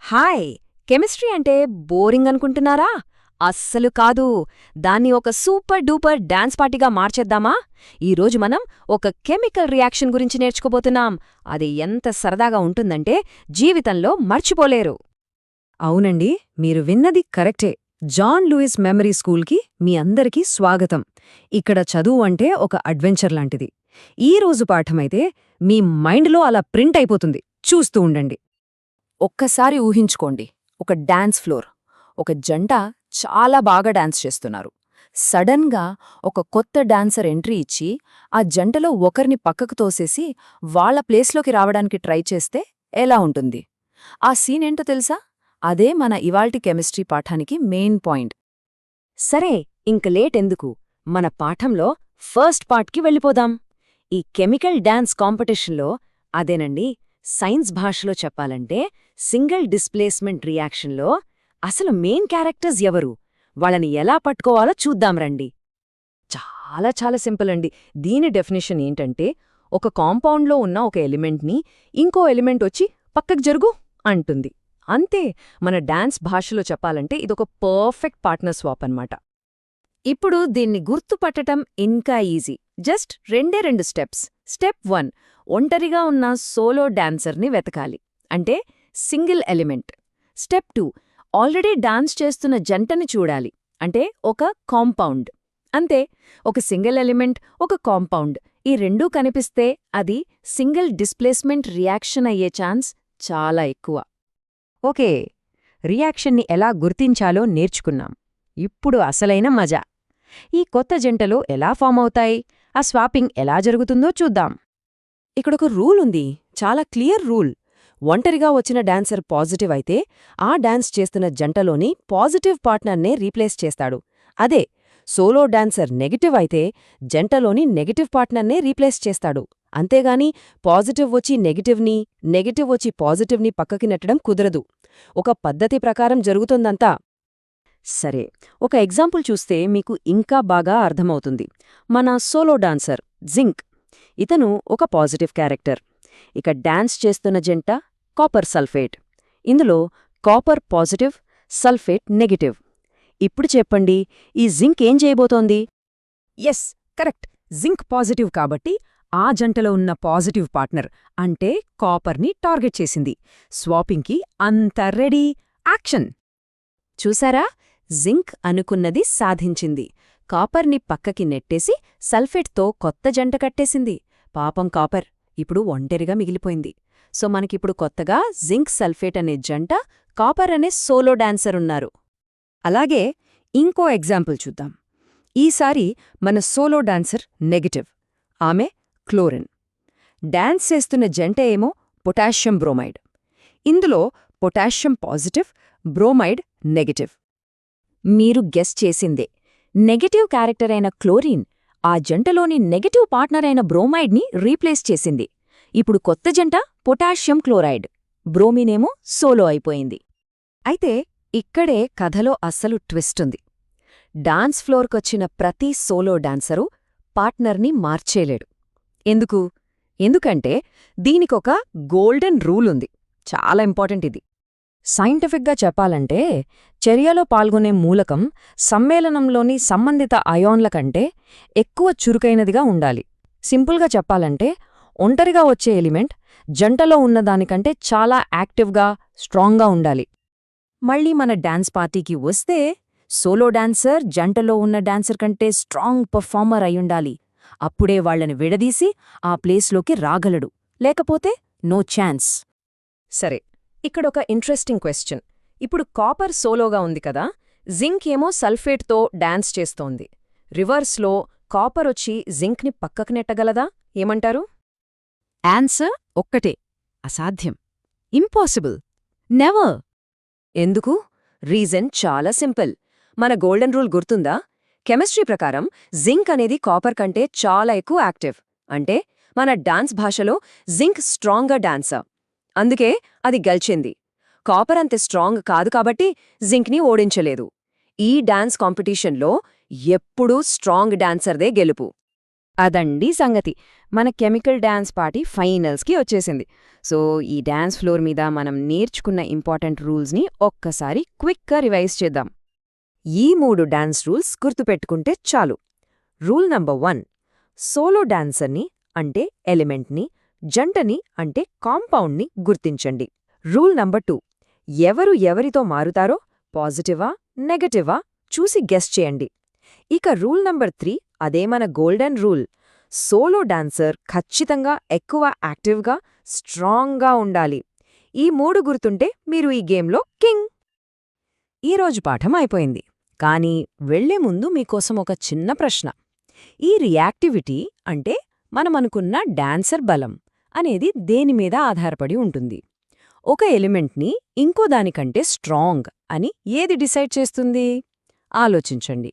Hi! Chemistry అంటే boring అనుకుంటున్నారా? అస్సలు కాదు. దాన్ని ఒక సూపర్ డూపర్ డాన్స్ పార్టీగా మార్చేద్దామా? ఈరోజు మనం ఒక కెమికల్ రియాక్షన్ గురించి నేర్చుకోబోతున్నాం. అది ఎంత సరదాగా ఉంటుందంటే జీవితంలో మర్చిపోలేరు. అవునండి, మీరు విన్నది కరెక్టే. జాన్ లూయిస్ మెమరీ స్కూల్కి మీ అందరికీ స్వాగతం. ఇక్కడ చదువు అంటే ఒక అడ్వెంచర్ లాంటిది. ఈ రోజు పాఠమైతే మీ మైండ్లో అలా ప్రింట్ అయిపోతుంది. చూస్తూ ఉండండి. ఒక్కసారి ఊహించుకోండి, ఒక డాన్స్ ఫ్లోర్. ఒక జంట చాలా బాగా డాన్స్ చేస్తున్నారు. సడన్గా ఒక కొత్త డాన్సర్ ఎంట్రీ ఇచ్చి ఆ జంటలో ఒకరిని పక్కకు తోసేసి వాళ్ళ ప్లేస్లోకి రావడానికి ట్రై చేస్తే ఎలా ఉంటుంది? ఆ సీన్ ఏంటో తెలుసా? అదే మన ఇవాల్టి కెమిస్ట్రీ పాఠానికి మెయిన్ పాయింట్. సరే, ఇంక లేటెందుకు? మన పాఠంలో ఫస్ట్ పార్ట్కి వెళ్ళిపోదాం. ఈ కెమికల్ డాన్స్ కాంపిటీషన్లో అదేనండి, సైన్స్ భాషలో చెప్పాలంటే సింగిల్ డిస్ప్లేస్మెంట్ రియాక్షన్లో అసలు మెయిన్ క్యారెక్టర్స్ ఎవరు? వాళ్ళని ఎలా పట్టుకోవాలో చూద్దాం రండి. చాలా చాలా సింపుల్ అండి. దీని డెఫినేషన్ ఏంటంటే, ఒక కాంపౌండ్లో ఉన్న ఒక ఎలిమెంట్ని ఇంకో ఎలిమెంట్ వచ్చి పక్కకు జరుగు అంటుంది. అంతే. మన డాన్స్ భాషలో చెప్పాలంటే ఇదొక పర్ఫెక్ట్ పార్ట్నర్ స్వాప్ అన్నమాట. ఇప్పుడు దీన్ని గుర్తుపట్టటం ఇంకా ఈజీ. జస్ట్ రెండు స్టెప్స్. స్టెప్ 1, ఒంటరిగా ఉన్న సోలో డాన్సర్ని వెతకాలి, అంటే single element. Step 2, already dance చేస్తున్న జంటని చూడాలి, అంటే ఒక కాంపౌండ్. అంతే. ఒక సింగిల్ ఎలిమెంట్, ఒక కాంపౌండ్, ఈ రెండూ కనిపిస్తే అది సింగిల్ డిస్ప్లేస్మెంట్ రియాక్షన్ అయ్యే ఛాన్స్ చాలా ఎక్కువ. ఓకే, రియాక్షన్ని ఎలా గుర్తించాలో నేర్చుకున్నాం. ఇప్పుడు అసలైన మజా. ఈ కొత్త జంటలు ఎలా ఫామ్ అవుతాయి, ఆ స్వాపింగ్ ఎలా జరుగుతుందో చూద్దాం. ఇక్కడొక రూల్ ఉంది, చాలా క్లియర్ రూల్. ఒంటరిగా వచ్చిన డాన్సర్ పాజిటివ్ అయితే ఆ డాన్స్ చేస్తున్న జంటలోని పాజిటివ్ పార్ట్నర్నే రీప్లేస్ చేస్తాడు. అదే సోలో డాన్సర్ నెగటివ్ అయితే జంటలోని నెగటివ్ పార్ట్నర్నే రీప్లేస్ చేస్తాడు. అంతేగాని పాజిటివ్ వచ్చి నెగటివ్ని, నెగటివ్ వచ్చి పాజిటివ్ని పక్కకి నెట్టడం కుదరదు. ఒక పద్ధతి ప్రకారం జరుగుతుందంతా. సరే, ఒక ఎగ్జాంపుల్ చూస్తే మీకు ఇంకా బాగా అర్థమవుతుంది. మన సోలో డాన్సర్ జింక్. ఇతను ఒక పాజిటివ్ క్యారెక్టర్. ఇక డాన్స్ చేస్తున్న జంట కాపర్ సల్ఫేట్. ఇందులో కాపర్ పాజిటివ్, సల్ఫేట్ నెగటివ్. ఇప్పుడు చెప్పండి, ఈ జింక్ ఏం చేయబోతోంది? Yes, correct. జింక్ పాజిటివ్ కాబట్టి ఆ జంటలో ఉన్న పాజిటివ్ పార్ట్నర్ అంటే కాపర్ని టార్గెట్ చేసింది. స్వాపింగ్కి అంత రెడీ. యాక్షన్! చూసారా? జింక్ అనుకున్నది సాధించింది. కాపర్ని పక్కకి నెట్టేసి సల్ఫేట్తో కొత్త జంట కట్టేసింది. పాపం కాపర్ ఇప్పుడు ఒంటరిగా మిగిలిపోయింది. సో మనకిప్పుడు కొత్తగా జింక్ సల్ఫేట్ అనే జంట, కాపర్ అనే సోలో డాన్సర్ ఉన్నారు. అలాగే ఇంకో ఎగ్జాంపుల్ చూద్దాం. ఈసారి మన సోలో డాన్సర్ నెగటివ్. ఆమె క్లోరిన్. డాన్స్ చేస్తున్న జంట ఏమో పొటాషియం బ్రోమైడ్. ఇందులో పొటాషియం పాజిటివ్, బ్రోమైడ్ నెగటివ్. మీరు గెస్ చేసిందే. నెగటివ్ క్యారెక్టర్ అయిన క్లోరిన్ ఆ జంటలోని నెగటివ్ పార్ట్నర్ అయిన బ్రోమైడ్ని రీప్లేస్ చేసింది. ఇప్పుడు కొత్త జంట పొటాషియం క్లోరైడ్. బ్రోమినేమో సోలో అయిపోయింది. అయితే ఇక్కడే కథలో అస్సలు ట్విస్టుంది. డాన్స్ ఫ్లోర్కొచ్చిన ప్రతి సోలో డాన్సరు పార్ట్నర్ని మార్చేలేడు. ఎందుకు? ఎందుకంటే దీనికొక గోల్డెన్ రూల్ ఉంది. చాలా ఇంపార్టెంట్ ఇది. సైంటిఫిక్గా చెప్పాలంటే చర్యలో పాల్గొనే మూలకం సమ్మేళనంలోని సంబంధిత అయాన్ల కంటే ఎక్కువ చురుకైనదిగా ఉండాలి. సింపుల్గా చెప్పాలంటే ఒంటరిగా వచ్చే ఎలిమెంట్ జంటలో ఉన్నదానికంటే చాలా యాక్టివ్గా, స్ట్రాంగ్గా ఉండాలి. మళ్ళీ మన డాన్స్ పార్టీకి వస్తే సోలో డాన్సర్ జంటలో ఉన్న డాన్సర్ కంటే స్ట్రాంగ్ పర్ఫార్మర్ అయ్యుండాలి. అప్పుడే వాళ్లని విడదీసి ఆ ప్లేస్లోకి రాగలడు. లేకపోతే నో ఛాన్స్. సరే, ఇక్కడొక ఇంట్రెస్టింగ్ క్వశ్చన్. ఇప్పుడు కాపర్ సోలోగా ఉంది కదా, జింక్ ఏమో సల్ఫేట్తో డాన్స్ చేస్తోంది. రివర్స్లో కాపరొచ్చి జింక్ని పక్కకు నెట్టగలదా? ఏమంటారు? ఆన్సర్ ఒక్కటే, అసాధ్యం. ఇంపాసిబుల్. నెవర్. ఎందుకు? రీజన్ చాలా సింపుల్. మన గోల్డెన్ రూల్ గుర్తుందా? కెమిస్ట్రీ ప్రకారం జింక్ అనేది కాపర్ కంటే చాలా ఎక్కువ యాక్టివ్. అంటే మన డాన్స్ భాషలో జింక్ స్ట్రాంగర్ డాన్సర్. అందుకే అది గెలిచింది. కాపర్ అంతే స్ట్రాంగ్ కాదు కాబట్టి జింక్ని ఓడించలేదు. ఈ డాన్స్ కాంపిటీషన్లో ఎప్పుడూ స్ట్రాంగ్ డాన్సర్దే గెలుపు. అదండి సంగతి. మన కెమికల్ డాన్స్ పార్టీ ఫైనల్స్కి వచ్చేసింది. సో ఈ డాన్స్ ఫ్లోర్ మీద మనం నేర్చుకున్న ఇంపార్టెంట్ రూల్స్ని ఒక్కసారి క్విక్గా రివైజ్ చేద్దాం. ఈ 3 డాన్స్ రూల్స్ గుర్తుపెట్టుకుంటే చాలు. రూల్ నంబర్ 1, సోలో డాన్సర్ని అంటే ఎలిమెంట్ని, జంటని అంటే కాంపౌండ్ని గుర్తించండి. రూల్ నంబర్ 2, ఎవరు ఎవరితో మారుతారో పాజిటివా నెగటివా చూసి గెస్ చేయండి. ఇక రూల్ నంబర్ 3, అదే మన గోల్డెన్ రూల్, సోలో డాన్సర్ ఖచ్చితంగా ఎక్కువ యాక్టివ్గా స్ట్రాంగ్గా ఉండాలి. ఈ 3 గుర్తుంటే మీరు ఈ గేమ్లో కింగ్. ఈరోజు పాఠం అయిపోయింది, కానీ వెళ్లే ముందు మీకోసం ఒక చిన్న ప్రశ్న. ఈ రియాక్టివిటీ అంటే మనమనుకున్న డాన్సర్ బలం అనేది దేనిమీద ఆధారపడి ఉంటుంది? ఒక ఎలిమెంట్ని ఇంకో దానికంటే స్ట్రాంగ్ అని ఏది డిసైడ్ చేస్తుంది? ఆలోచించండి.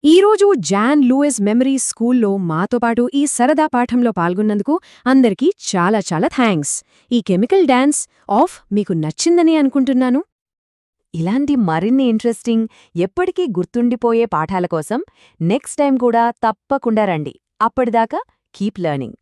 ఈరోజు జాన్ లూయిస్ మెమరీ స్కూల్లో మాతో పాటు ఈ సరదా పాఠంలో పాల్గొన్నందుకు అందరికీ చాలా చాలా థ్యాంక్స్. ఈ కెమికల్ డాన్స్ ఆఫ్ మీకు నచ్చిందని అనుకుంటున్నాను. ఇలాంటి మరిన్ని ఇంట్రెస్టింగ్, ఎప్పటికీ గుర్తుండిపోయే పాఠాల కోసం నెక్స్ట్ టైం కూడా తప్పకుండా రండి. అప్పటిదాకా కీప్ లెర్నింగ్.